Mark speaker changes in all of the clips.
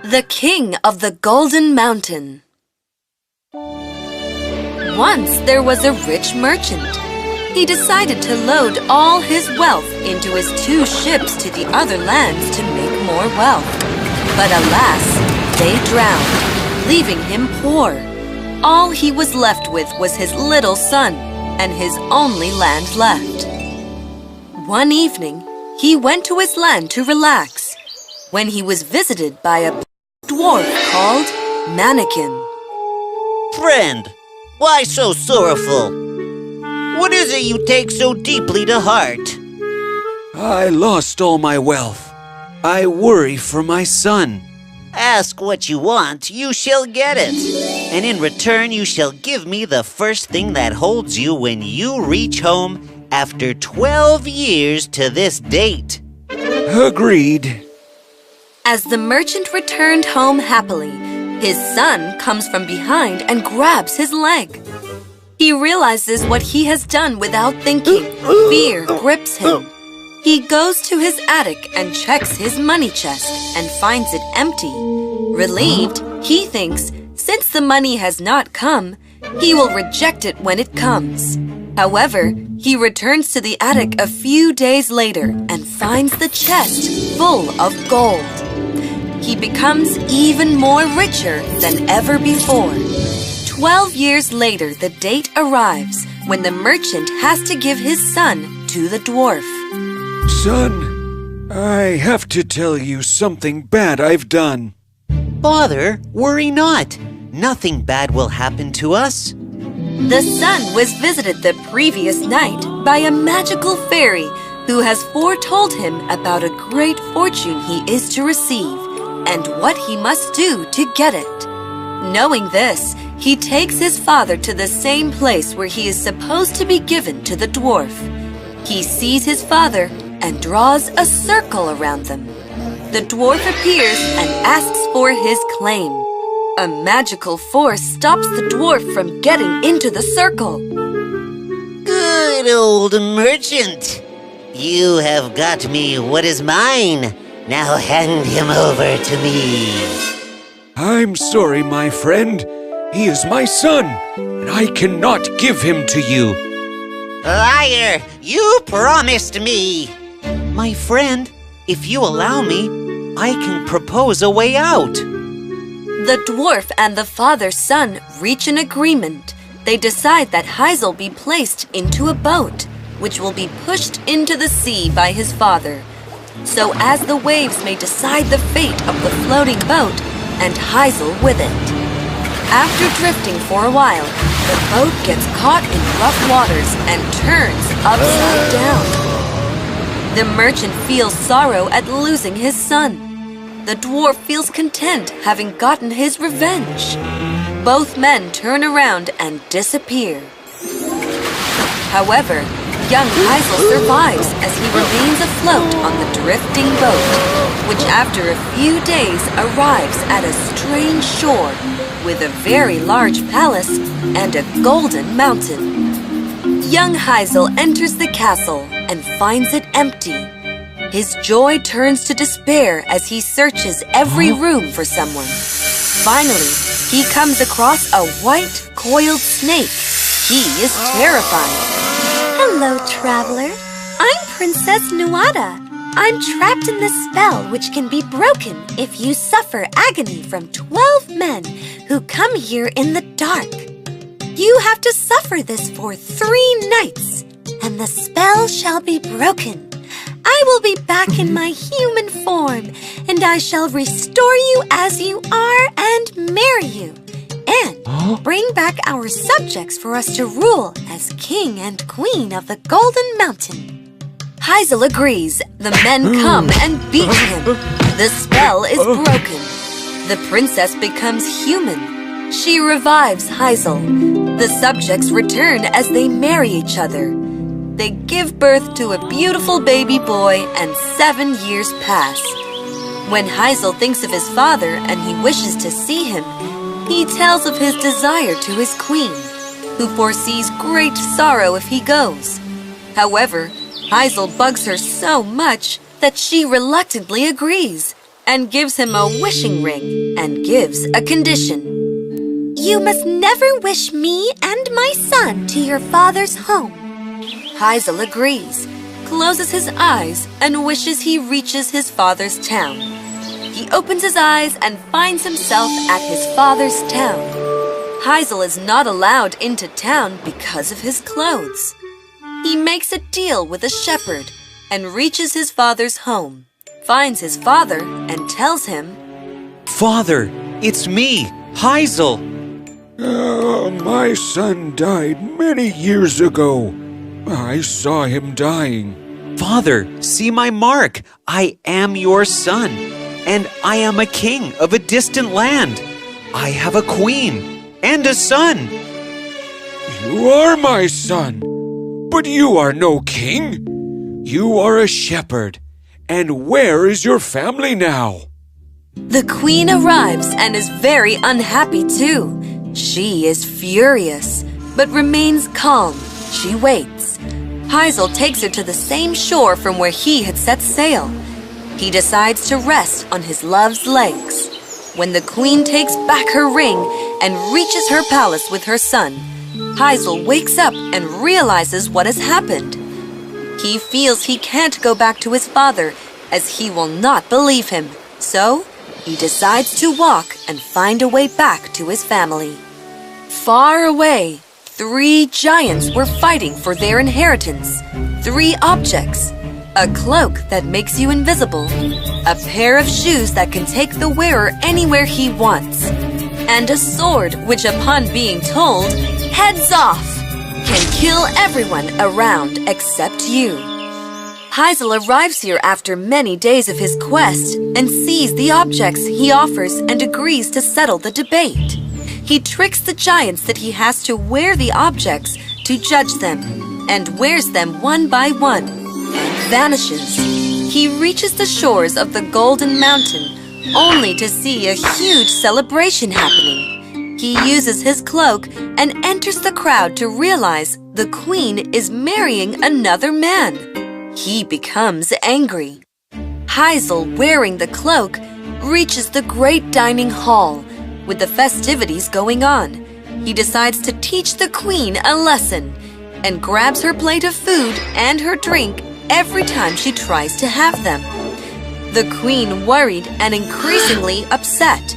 Speaker 1: The King of the Golden Mountain. Once there was a rich merchant. He decided to load all his wealth into his 2 ships to the other lands to make more wealth. But alas, they drowned, leaving him poor. All he was left with was his little son and his only land left. One evening, he went to his land to relax when he was visited by a dwarf called Mannequin.
Speaker 2: Friend, why so sorrowful? What is it you take so deeply to heart?
Speaker 3: I lost all my wealth. I worry for my son.
Speaker 2: Ask what you want, you shall get it. And in return, you shall give me the first thing that holds you when you reach home after 12 years to this date.
Speaker 3: Agreed.
Speaker 1: As the merchant returned home happily, his son comes from behind and grabs his leg. He realizes what he has done without thinking. Fear grips him. He goes to his attic and checks his money chest and finds it empty. Relieved, he thinks, since the money has not come, he will reject it when it comes. However, he returns to the attic a few days later and finds the chest full of gold. He becomes even more richer than ever before. 12 years later, the date arrives when the merchant has to give his son to the dwarf.
Speaker 3: Son, I have to tell you something bad I've done.
Speaker 2: Father, worry not. Nothing bad will happen to us.
Speaker 1: The son was visited the previous night by a magical fairy who has foretold him about a great fortune he is to receive and what he must do to get it. Knowing this, he takes his father to the same place where he is supposed to be given to the dwarf. He sees his father and draws a circle around them. The dwarf appears and asks for his claim. A magical force stops the dwarf from getting into the circle.
Speaker 2: Good old merchant. You have got me what is mine. Now hand him over to me.
Speaker 3: I'm sorry, my friend. He is my son, and I cannot give him to you.
Speaker 2: Liar! You promised me! My friend, if you allow me, I can propose a way out.
Speaker 1: The dwarf and the father's son reach an agreement. They decide that Hazel be placed into a boat, which will be pushed into the sea by his father, so as the waves may decide the fate of the floating boat and Hazel with it. After drifting for a while, the boat gets caught in rough waters and turns upside down. The merchant feels sorrow at losing his son. The dwarf feels content having gotten his revenge. Both men turn around and disappear. However, young Hazel survives as he remains afloat on the drifting boat, which after a few days arrives at a strange shore with a very large palace and a golden mountain. Young Hazel enters the castle and finds it empty. His joy turns to despair as he searches every room for someone. Finally, he comes across a white, coiled snake. He is terrified.
Speaker 4: Hello, traveler. I'm Princess Nuada. I'm trapped in this spell which can be broken if you suffer agony from 12 men who come here in the dark. You have to suffer this for 3 nights, and the spell shall be broken. I will be back in my human form, and I shall restore you as you are and marry you, and bring back our subjects for us to rule as king and queen of the Golden Mountain.
Speaker 1: Hazel agrees. The men come and beat him. The spell is broken. The princess becomes human. She revives Hazel. The subjects return as they marry each other. They give birth to a beautiful baby boy, and 7 years pass. When Hazel thinks of his father and he wishes to see him, he tells of his desire to his queen, who foresees great sorrow if he goes. However, Hazel bugs her so much that she reluctantly agrees, and gives him a wishing ring and gives a condition.
Speaker 4: You must never wish me and my son to your father's home.
Speaker 1: Hazel agrees, closes his eyes, and wishes he reaches his father's town. He opens his eyes and finds himself at his father's town. Hazel is not allowed into town because of his clothes. He makes a deal with a shepherd and reaches his father's home, finds his father and tells him,
Speaker 5: Father, it's me, Hazel.
Speaker 3: My son died many years ago. I saw him dying.
Speaker 5: Father, see my mark. I am your son, and I am a king of a distant land. I have a queen and a son.
Speaker 3: You are my son, but you are no king. You are a shepherd. And where is your family now?
Speaker 1: The queen arrives and is very unhappy too. She is furious, but remains calm. She waits. Hazel takes her to the same shore from where he had set sail. He decides to rest on his love's legs. When the queen takes back her ring and reaches her palace with her son, Hazel wakes up and realizes what has happened. He feels he can't go back to his father as he will not believe him. So, he decides to walk and find a way back to his family. Far away, 3 giants were fighting for their inheritance. 3 objects: a cloak that makes you invisible, a pair of shoes that can take the wearer anywhere he wants, and a sword which, upon being told, "Heads off!" can kill everyone around except you. Hazel arrives here after many days of his quest and sees the objects he offers and agrees to settle the debate. He tricks the giants that he has to wear the objects to judge them and wears them one by one and vanishes. He reaches the shores of the Golden Mountain only to see a huge celebration happening. He uses his cloak and enters the crowd to realize the queen is marrying another man. He becomes angry. Hazel, wearing the cloak, reaches the great dining hall with the festivities going on. He decides to teach the queen a lesson and grabs her plate of food and her drink every time she tries to have them. The queen, worried and increasingly upset,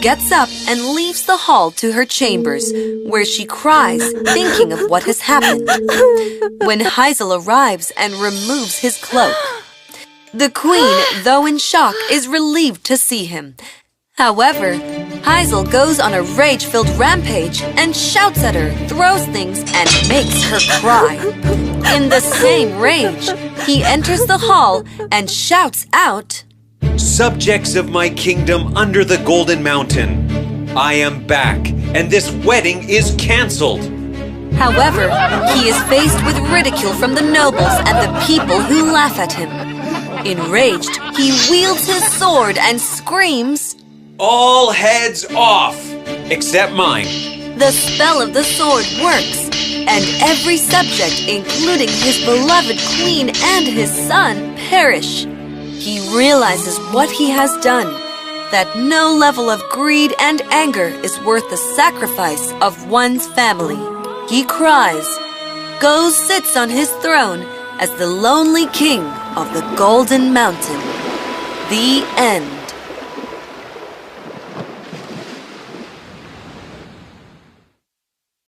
Speaker 1: gets up and leaves the hall to her chambers, where she cries, thinking of what has happened. When Hazel arrives and removes his cloak, the queen, though in shock, is relieved to see him. However, Hazel goes on a rage-filled rampage and shouts at her, throws things, and makes her cry. In the same rage, he enters the hall and shouts out,
Speaker 5: Subjects of my kingdom under the Golden Mountain, I am back, and this wedding is canceled.
Speaker 1: However, he is faced with ridicule from the nobles and the people who laugh at him. Enraged, he wields his sword and screams,
Speaker 5: All heads off, except mine.
Speaker 1: The spell of the sword works, and every subject, including his beloved queen and his son, perish. He realizes what he has done, that no level of greed and anger is worth the sacrifice of one's family. He cries, goes sits on his throne as the lonely king of the Golden Mountain. The end.